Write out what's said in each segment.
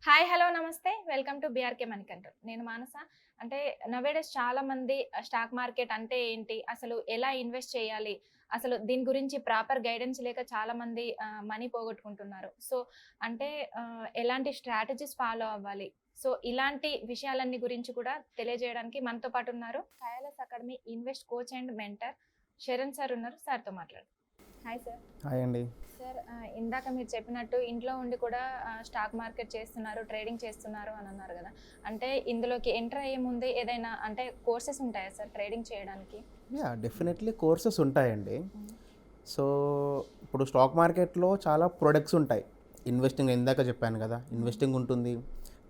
Hi! Hello! నమస్తే. Welcome to BRK money control. నేను మానస. అంటే నౌ-ఏ-డేస్ చాలా మంది స్టాక్ మార్కెట్ అంటే ఏంటి? అసలు ఎలా ఇన్వెస్ట్ చేయాలి? అసలు దీని గురించి ప్రాపర్ గైడెన్స్ లేక చాలామంది మనీ పోగొట్టుకుంటున్నారు. సో, అంటే ఎలాంటి స్ట్రాటజీస్ ఫాలో అవ్వాలి? సో, ఇలాంటి విషయాలన్నీ గురించి కూడా తెలియజేయడానికి మనతో పాటు ఉన్నారు. Kailas academy invest coach and mentor Sharan sir ఉన్నారు. సార్‌తో మాట్లాడదాం. Hi sir. హాయ్ అండి. సార్ ఇందాక మీరు చెప్పినట్టు ఇంట్లో ఉండి కూడా స్టాక్ మార్కెట్ చేస్తున్నారు, ట్రేడింగ్ చేస్తున్నారు అని అన్నారు గదా! అంటే ఇందులోకి ఎంటర్ అయ్యే ముందే ఏదైనా అంటే కోర్సెస్ ఉంటాయా సార్ ట్రేడింగ్ చేయడానికి? డెఫినెట్లీ కోర్సెస్ ఉంటాయండి. హ్మ్. సో, ఇప్పుడు స్టాక్ మార్కెట్‌లో చాలా ప్రొడక్ట్స్ ఉంటాయి. ఇన్వెస్టింగ్ ఇందాక చెప్పాను కదా! ఇన్వెస్టింగ్ ఉంటుంది,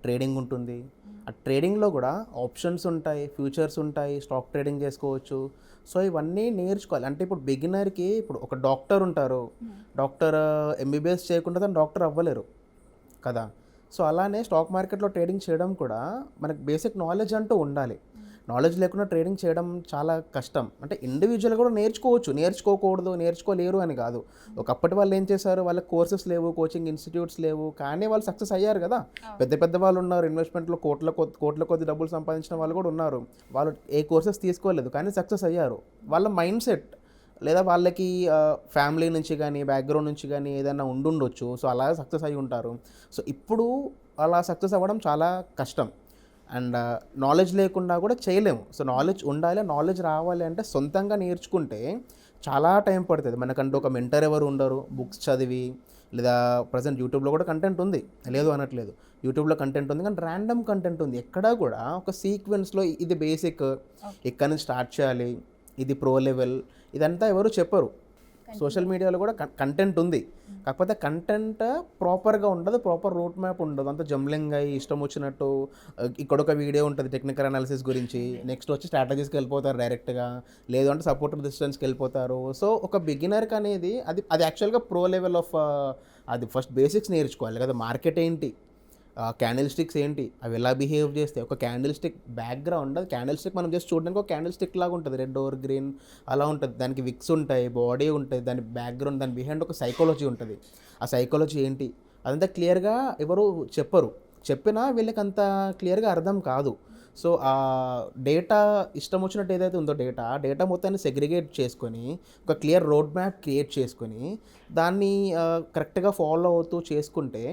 ట్రేడింగ్ ఉంటుంది. హ్మ్. ఆ ట్రేడింగ్‌లో కూడా ఆప్షన్స్ ఉంటాయి, ఫ్యూచర్స్ ఉంటాయి, స్టాక్ ట్రేడింగ్ చేసుకోవచ్చు. సో, ఇవన్నీ నేర్చుకోవాలి. అంటే ఇప్పుడు బిగినర్‌కి ఇప్పుడు ఒక డాక్టర్ ఉంటారు. హ్మ్. డాక్టర్ ఎంబీబీఎస్ చేయకుండా తను డాక్టర్ అవ్వలేరు కదా! సో, అలానే స్టాక్ మార్కెట్‌లో ట్రేడింగ్ చేయడం కూడా మనకు బేసిక్ నాలెడ్జ్ అంటూ ఉండాలి. హ్మ్. నాలెడ్జ్ లేకుండా ట్రేడింగ్ చేయడం చాలా కష్టం. అంటే ఇండివిడ్యువల్‌గా కూడా నేర్చుకోవచ్చు. నేర్చుకోకూడదు, నేర్చుకోలేరు అని కాదు. ఒకప్పటి వాళ్ళు ఏం చేశారు, వాళ్ళకి కోర్సెస్ లేవు, కోచింగ్ ఇన్‌స్టిట్యూట్స్ లేవు. కానీ వాళ్ళు సక్సెస్ అయ్యారు కదా! అవును. పెద్ద పెద్ద వాళ్ళు ఉన్నారు. ఇన్వెస్ట్‌మెంట్‌లో కోట్ల కొద్ది డబ్బులు సంపాదించిన వాళ్ళు కూడా ఉన్నారు. వాళ్ళు ఏ కోర్సెస్ తీసుకోలేదు కానీ సక్సెస్ అయ్యారు. వాళ్ళ మైండ్ సెట్ లేదా వాళ్ళకి ఫ్యామిలీ నుంచి గానీ, బ్యాక్‌గ్రౌండ్ నుంచి గానీ ఏదైనా ఉండుండొచ్చు. సో, అలా సక్సెస్ అయ్యి ఉంటారు. సో, ఇప్పుడు అలా సక్సెస్ అవ్వడం చాలా కష్టం. అండ్ నాలెడ్జ్ లేకుండా కూడా చేయలేము. సో, నాలెడ్జ్ ఉండాలి. నాలెడ్జ్ రావాలి అంటే సొంతంగా నేర్చుకుంటే చాలా టైం పడుతది. మనకంటూ ఒక మెంటర్ ఎవరు ఉండరు. బుక్స్ చదివి లేదా ప్రెజెంట్ యూట్యూబ్‌లో కూడా కంటెంట్ ఉంది. లేదు అనట్లేదు. యూట్యూబ్‌లో కంటెంట్ ఉంది. కానీ ర్యాండమ్ కంటెంట్ ఉంది. ఎక్కడా కూడా ఒక సీక్వెన్స్‌లో ఇది బేసిక్, ఓకే. ఇక్కడి నుంచి స్టార్ట్ చేయాలి. ఇది ప్రో లెవెల్ ఇదంతా ఎవరు చెప్పరు. Social continue. మీడియాలో కూడా కంటెంట్ ఉంది. హ్మ్. కాకపోతే కంటెంట్ ప్రాపర్‌గా ఉండదు. ప్రాపర్ రూట్ మ్యాప్ ఉండదు. అంతా జంబ్లింగ్ అయ్యి ఇష్టం వచ్చినట్టు ఇక్కడొక వీడియో ఉంటది టెక్నికల్ అనాలిసిస్ గురించి. నెక్స్ట్ వచ్చి స్ట్రాటజీస్‌కి వెళ్ళిపోతారు డైరెక్ట్‌గా. లేదు అంటే సపోర్ట్ రెసిస్టెన్స్‌కి వెళ్ళిపోతారు. సో, ఒక బిగినర్‌కి అనేది అది యాక్చువల్‌గా ప్రో లెవెల్ ఆఫ్ అది ఫస్ట్ బేసిక్స్ నేర్చుకోవాలి కదా! మార్కెట్ ఏంటి? క్యాండిల్ స్టిక్స్ ఏంటి? అవి ఎలా బిహేవ్ చేస్తాయి? ఒక క్యాండిల్ స్టిక్ బ్యాక్‌గ్రౌండ్ అది క్యాండిల్ స్టిక్ మనం జస్ట్ చూడడానికి ఒక క్యాండిల్ స్టిక్ లాగా ఉంటది. రెడ్ ఓర్ గ్రీన్ అలా ఉంటది. దానికి విక్స్ ఉంటాయి, బాడీ ఉంటది, దాని బ్యాక్‌గ్రౌండ్ దాని బిహైండ్ ఒక సైకాలజీ ఉంటది. ఆ సైకాలజీ ఏంటి? అదంతా క్లియర్‌గా ఎవరు చెప్పరు. చెప్పినా వీళ్ళకంత క్లియర్‌గా అర్థం కాదు. సో, డేటా ఇష్టం వచ్చినట్టు ఏదైతే ఉందో డేటా మొత్తాన్ని సెగ్రిగేట్ చేసుకొని, ఒక క్లియర్ రోడ్ మ్యాప్ క్రియేట్ చేసుకొని, దాన్ని కరెక్ట్‌గా ఫాలో అవుతూ చేసుకుంటే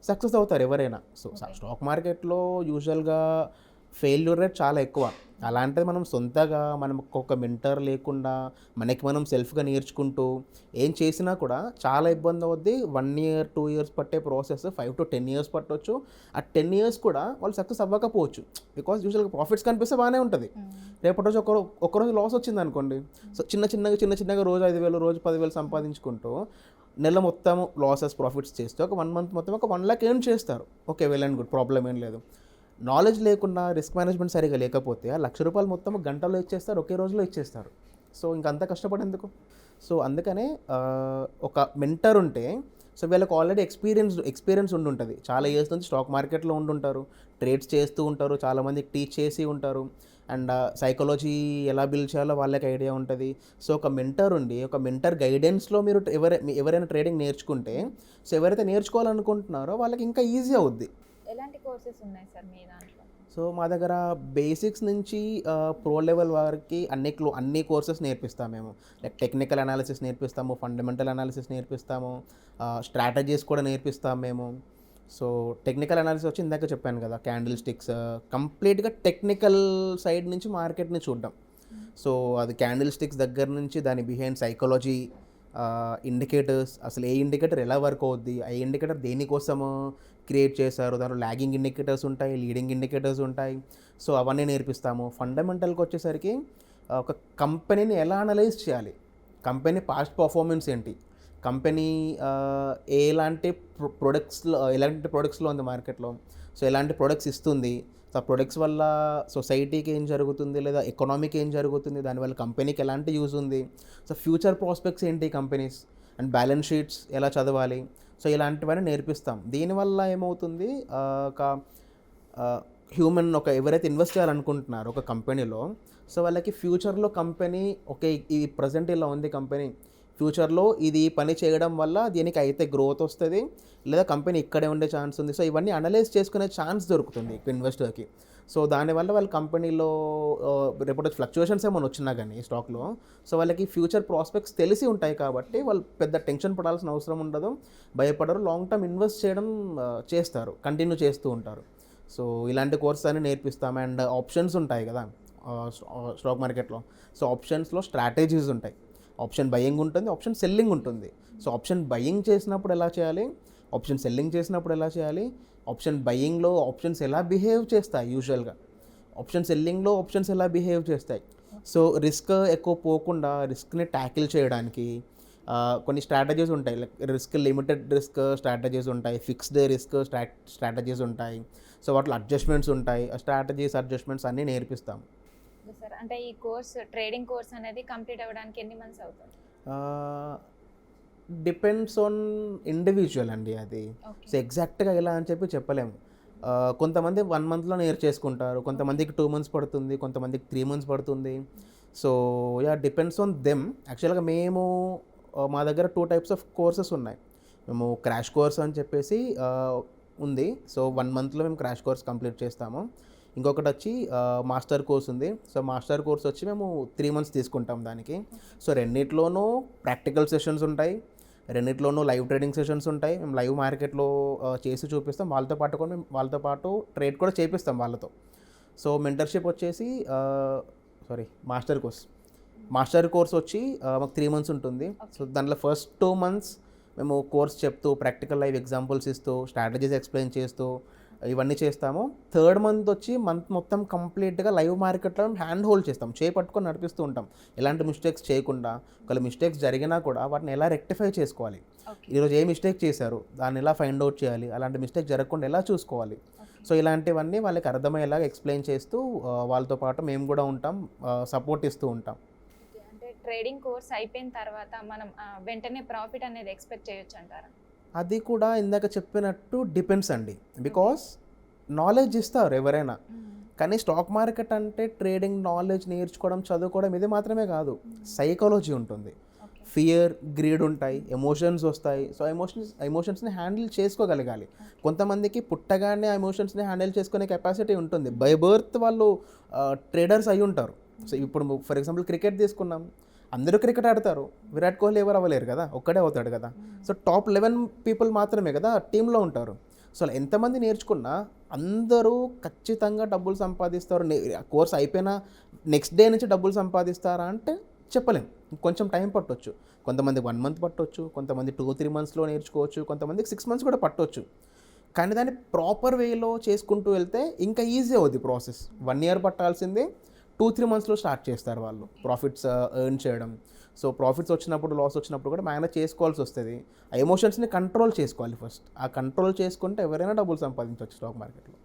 సక్సెస్ అవుతారు ఎవరైనా. So, okay. స్టాక్ మార్కెట్‌లో యూజువల్‌గా ఫెయిల్యూర్ రేట్ చాలా ఎక్కువ. అలాంటిది మనం సొంతగా మనం ఒక మెంటర్ లేకుండా మనకి మనం సెల్ఫ్‌గా నేర్చుకుంటూ ఏం చేసినా కూడా చాలా ఇబ్బంది అవుద్ది. 1 ఇయర్, 2 ఇయర్స్ పట్టే ప్రాసెస్ 5-10 ఇయర్స్ పట్టొచ్చు. ఆ 10 ఇయర్స్ కూడా వాళ్ళు సక్సెస్ అవ్వకపోవచ్చు. బికాజ్ యూజువల్‌గా ప్రాఫిట్స్ కనిపిస్తే బానే ఉంటది. హ్మ్. రేపటి రోజు ఒక్కరోజు లాస్ వచ్చిందనుకోండి. సో, చిన్న చిన్నగా రోజు 5,000 రోజు 10,000 సంపాదించుకుంటూ నెల మొత్తం లాసెస్, ప్రాఫిట్స్ చేస్తే ఒక 1 మంత్ మొత్తం ఒక 1,00,000 ఎర్న్ చేస్తారు. Okay. Well and good. Problem ఏం లేదు. నాలెడ్జ్ లేకుండా రిస్క్ మేనేజ్మెంట్ సరిగ్గా లేకపోతే ఆ రూ. 1,00,000 మొత్తం గంటలో ఇచ్చేస్తారు. ఒకే రోజులో ఇచ్చేస్తారు. సో, ఇంకంత కష్టపడేందుకు? సో, అందుకనే ఒక మెంటర్ ఉంటే సో, వీళ్ళకి ఆల్రెడీ ఎక్స్‌పీరియన్స్ ఉండుంటది. చాలా ఇయర్స్ నుంచి స్టాక్ మార్కెట్‌లో ఉండుంటారు. ట్రేడ్స్ చేస్తూ ఉంటారు. చాలామందికి టీచ్ చేసి ఉంటారు. అండ్ సైకాలజీ ఎలా బిల్డ్ చేయాలో వాళ్ళకి ఐడియా ఉంటది. సో, ఒక మెంటర్ ఉండి, ఒక మెంటర్ గైడెన్స్‌లో మీరు ఎవరైనా ట్రేడింగ్ నేర్చుకుంటే, సో, ఎవరైతే నేర్చుకోవాలనుకుంటున్నారో వాళ్ళకి ఇంకా ఈజీ అవుద్ది. ఎలాంటి కోర్సెస్ ఉన్నాయి సార్ మీ దాంట్లో? సో, మా దగ్గర బేసిక్స్ నుంచి ప్రో లెవెల్ వరకి అన్ని కోర్సెస్ నేర్పిస్తాం మేము. లైక్ టెక్నికల్ అనాలిసిస్ నేర్పిస్తాము, ఫండమెంటల్ అనాలిసిస్ నేర్పిస్తాము, స్ట్రాటజీస్ కూడా నేర్పిస్తాం మేము. సో, టెక్నికల్ అనాలిసిస్ వచ్చి ఇందాక చెప్పాను కదా! క్యాండిల్ స్టిక్స్ కంప్లీట్‌గా టెక్నికల్ సైడ్ నుంచి మార్కెట్‌ని చూడడం. హ్మ్. సో, అది క్యాండిల్ స్టిక్స్ దగ్గర నుంచి దాని బిహైండ్ సైకాలజీ, ఇండికేటర్స్ అసలు ఏ ఇండికేటర్ ఎలా వర్క్ అవుద్ది? ఆ ఇండికేటర్ దేనికోసము క్రియేట్ చేశారు? దాంట్లో లాగింగ్ ఇండికేటర్స్ ఉంటాయి, లీడింగ్ ఇండికేటర్స్ ఉంటాయి. సో, అవన్నీ నేర్పిస్తాము. ఫండమెంటల్‌కొచ్చేసరికి ఒక కంపెనీని ఎలా అనలైజ్ చేయాలి? కంపెనీ పాస్ట్ పర్ఫార్మెన్స్ ఏంటి? కంపెనీ ఎలాంటి ఎలాంటి ప్రొడక్ట్స్‌లో ఉంది మార్కెట్‌లో? సో, ఎలాంటి ప్రొడక్ట్స్ ఇస్తుంది? సో, ఆ ప్రొడక్ట్స్ వల్ల సొసైటీకి ఏం జరుగుతుంది? లేదా ఎకనామీకి ఏం జరుగుతుంది? దానివల్ల కంపెనీకి ఎలాంటి యూజ్ ఉంది? సో, ఫ్యూచర్ ప్రాస్పెక్ట్స్ ఏంటి కంపెనీస్? అండ్ బ్యాలెన్స్ షీట్స్ ఎలా చదవాలి? సో, ఇలాంటివన్నీ నేర్పిస్తాం. దీనివల్ల ఏమవుతుంది ఒక ఆహ్, ఎవరైతే ఇన్వెస్ట్ చేయాలనుకుంటున్నారో ఒక కంపెనీలో, సో, వాళ్ళకి ఫ్యూచర్‌లో కంపెనీ ఓకే. ఈ ప్రెజెంట్ ఇలా ఉంది కంపెనీ. ఫ్యూచర్లో ఇది పని చేయడం వల్ల దీనికి అయితే గ్రోత్ వస్తుంది, లేదా కంపెనీ ఇక్కడే ఉండే ఛాన్స్ ఉంది. సో ఇవన్నీ అనలైజ్ చేసుకునే ఛాన్స్ దొరుకుతుంది ఇన్వెస్టర్కి. సో దానివల్ల వాళ్ళ కంపెనీలో రేపటి ఫ్లక్చుయేషన్స్ ఏమైనా వచ్చినా కానీ స్టాక్లో, సో వాళ్ళకి ఫ్యూచర్ ప్రాస్పెక్ట్స్ తెలిసి ఉంటాయి కాబట్టి వాళ్ళు పెద్ద టెన్షన్ పడాల్సిన అవసరం ఉండదు, భయపడరు, లాంగ్ టర్మ్ ఇన్వెస్ట్ చేయడం చేస్తారు, కంటిన్యూ చేస్తూ ఉంటారు. సో ఇలాంటి కోర్స్ అని నేర్పిస్తాం. అండ్ ఆప్షన్స్ ఉంటాయి కదా స్టాక్ మార్కెట్లో. సో ఆప్షన్స్లో స్ట్రాటజీస్ ఉంటాయి. ఆప్షన్ బయింగ్ ఉంటుంది, ఆప్షన్ సెల్లింగ్ ఉంటుంది. సో ఆప్షన్ బయింగ్ చేసినప్పుడు ఎలా చేయాలి, ఆప్షన్ సెల్లింగ్ చేసినప్పుడు ఎలా చేయాలి, ఆప్షన్ బయింగ్లో ఆప్షన్స్ ఎలా బిహేవ్ చేస్తాయి యూజువల్గా, ఆప్షన్ సెల్లింగ్లో ఆప్షన్స్ ఎలా బిహేవ్ చేస్తాయి. సో రిస్క్ ఎక్కువ పోకుండా రిస్క్ని ట్యాకిల్ చేయడానికి కొన్ని స్ట్రాటజీస్ ఉంటాయి. Like risk, limited risk strategies ఉంటాయి, ఫిక్స్డ్ రిస్క్ స్ట్రాటజీస్ ఉంటాయి. సో వాటిలో అడ్జస్ట్మెంట్స్ ఉంటాయి. ఆ స్ట్రాటజీస్, అడ్జస్ట్మెంట్స్ అన్నీ నేర్పిస్తాం. సార్ అంటే ఈ కోర్స్, ట్రేడింగ్ కోర్స్ అనేది కంప్లీట్ అవ్వడానికి ఎన్ని మంత్స్ అవుతుంది? డిపెండ్స్ ఆన్ ఇండివిజువల్ అండి అది. సో ఎగ్జాక్ట్గా ఎలా అని చెప్పలేము. కొంతమంది 1 monthలో నేర్చేసుకుంటారు, కొంతమందికి 2 months పడుతుంది, కొంతమందికి 3 months పడుతుంది. So depends on them. యాక్చువల్గా మేము మా దగ్గర 2 types ఆఫ్ కోర్సెస్ ఉన్నాయి. మేము క్రాష్ కోర్స్ అని చెప్పేసి ఉంది. సో 1 monthలో మేము క్రాష్ కోర్స్ కంప్లీట్ చేస్తాము. ఇంకొకటి వచ్చి మాస్టర్ కోర్స్ ఉంది. సో మాస్టర్ కోర్స్ వచ్చి మేము 3 months తీసుకుంటాం దానికి. సో రెండిట్లోనూ ప్రాక్టికల్ సెషన్స్ ఉంటాయి, రెండిట్లోనూ లైవ్ ట్రేడింగ్ సెషన్స్ ఉంటాయి. మేము లైవ్ మార్కెట్లో చేసి చూపిస్తాం, వాళ్ళతో పాటు కూడా మేము వాళ్ళతో పాటు ట్రేడ్ కూడా చేపిస్తాం వాళ్ళతో. సో మెంటర్షిప్ వచ్చేసి మాస్టర్ కోర్స్ వచ్చి మాకు 3 months ఉంటుంది. సో దాంట్లో ఫస్ట్ 2 months మేము కోర్స్ చెప్తూ, ప్రాక్టికల్ లైవ్ ఎగ్జాంపుల్స్ ఇస్తూ, స్ట్రాటజీస్ ఎక్స్ప్లెయిన్ చేస్తూ ఇవన్నీ చేస్తాము. 3rd month వచ్చి మంత్ మొత్తం కంప్లీట్గా లైవ్ మార్కెట్లో హ్యాండ్ హోల్డ్ చేస్తాం, పట్టుకొని నడిపిస్తూ ఉంటాం. ఎలాంటి మిస్టేక్స్ చేయకుండా, ఒకవేళ మిస్టేక్స్ జరిగినా కూడా వాటిని ఎలా రెక్టిఫై చేసుకోవాలి, ఈరోజు ఏ మిస్టేక్ చేశారు దాన్ని ఎలా ఫైండ్ అవుట్ చేయాలి, అలాంటి మిస్టేక్ జరగకుండా ఎలా చూసుకోవాలి. సో ఇలాంటివన్నీ వాళ్ళకి అర్థమయ్యేలాగా ఎక్స్ప్లెయిన్ చేస్తూ వాళ్ళతో పాటు మేము కూడా ఉంటాం, సపోర్ట్ ఇస్తూ ఉంటాం. అంటే ట్రేడింగ్ కోర్స్ అయిపోయిన తర్వాత మనం వెంటనే ప్రాఫిట్ అనేది ఎక్స్పెక్ట్ చేయొచ్చు అంటారా? అది కూడా ఇందాక చెప్పినట్టు డిపెండ్స్ అండి. బికాస్ నాలెడ్జ్ ఇస్తారు ఎవరైనా, కానీ స్టాక్ మార్కెట్ అంటే ట్రేడింగ్ నాలెడ్జ్ నేర్చుకోవడం, చదువుకోవడం ఇది మాత్రమే కాదు, సైకాలజీ ఉంటుంది, ఫియర్, గ్రీడ్ ఉంటాయి, ఎమోషన్స్ వస్తాయి. సో ఎమోషన్స్ని హ్యాండిల్ చేసుకోగలగాలి. కొంతమందికి పుట్టగానే ఆ ఎమోషన్స్ని హ్యాండిల్ చేసుకునే కెపాసిటీ ఉంటుంది, బై బర్త్ వాళ్ళు ట్రేడర్స్ అయి ఉంటారు. సో ఇప్పుడు ఫర్ ఎగ్జాంపుల్ క్రికెట్ తీసుకున్నాం, అందరూ క్రికెట్ ఆడతారు, విరాట్ కోహ్లీ ఎవరు అవ్వలేరు కదా, ఒక్కడే అవుతాడు కదా. సో టాప్ 11 people మాత్రమే కదా టీంలో ఉంటారు. సో ఎంతమంది నేర్చుకున్నా అందరూ ఖచ్చితంగా డబ్బులు సంపాదిస్తారు. కోర్స్ అయిపోయినా నెక్స్ట్ డే నుంచి డబ్బులు సంపాదిస్తారా అంటే చెప్పలేం, కొంచెం టైం పట్టొచ్చు. కొంతమంది 1 month పట్టొచ్చు, కొంతమంది 2-3 monthsలో నేర్చుకోవచ్చు, కొంతమందికి 6 months కూడా పట్టొచ్చు. కానీ దాన్ని ప్రాపర్ వేలో చేసుకుంటూ వెళ్తే ఇంకా ఈజీ అవుద్ది ప్రాసెస్. 1 year పట్టాల్సిందే 2-3 monthsలో స్టార్ట్ చేస్తారు వాళ్ళు ప్రాఫిట్స్ ఎర్న్ చేయడం. సో ప్రాఫిట్స్ వచ్చినప్పుడు, లాస్ వచ్చినప్పుడు కూడా మేనేజ్ చేసుకోవాల్సి వస్తుంది. ఆ ఎమోషన్స్ని కంట్రోల్ చేసుకోవాలి ఫస్ట్. ఆ కంట్రోల్ చేసుకుంటే ఎవరైనా డబ్బులు సంపాదించవచ్చు స్టాక్ మార్కెట్లో.